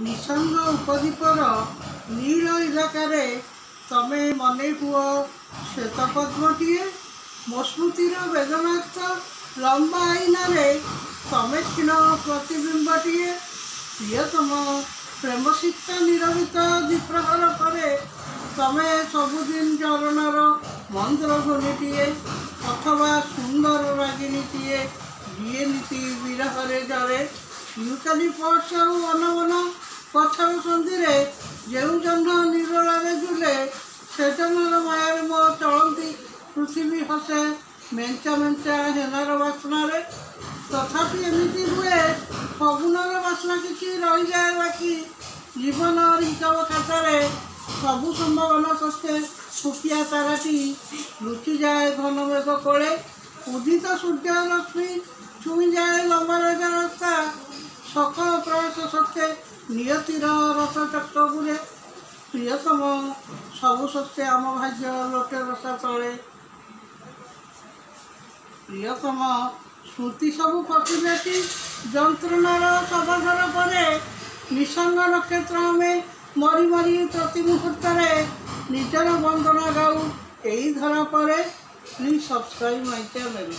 निसंग उपद्वीपर नील इलाकार तमे मने हुआ श्वेतपद्मटीए मो स्मृतिर वेदनाक्त लंबा आईनार तमे क्षीण प्रतिबिंबटीए प्रियतम प्रेमसिक्त निरवित द्विप्रहर पर तमे सबुदिन चरणर मंत्र ध्वनिटीए अथवा सुंदर रागिनीटीए जीए नीति विरहरे जरे यूकालिपट्स और अनवन पथर सन्धि जो जह्न निरोलारे झुले से जह्नर मायार मो चलती पृथ्वी हसे मेंचा मेंचा हेनार बास्नारे तथापि एमती हुए फगुनर बास्ना किसी रही जाए बाकी जीवन हिसाब खातार सबू संभावना सत्ते सुखिया ताराटी लुचि जाए घन मेघ कोले उदित सूर्य रश्मि छुई जाए लंबा रेखा रास्ता सकल प्रयास सत्ते नियतिर रस चक्र बुले प्रियतम सबु सत्ते आम भाग्य लोटे रसा तले प्रियतम स्मृति सबु पतिव्रती जंत्रणार सबाधर पर निसंग नक्षत्र में मरी मरी प्रति मुहूर्त निजर वंदना गाऊ यही धरा पर प्लीज सब्सक्राइब माय चैनल।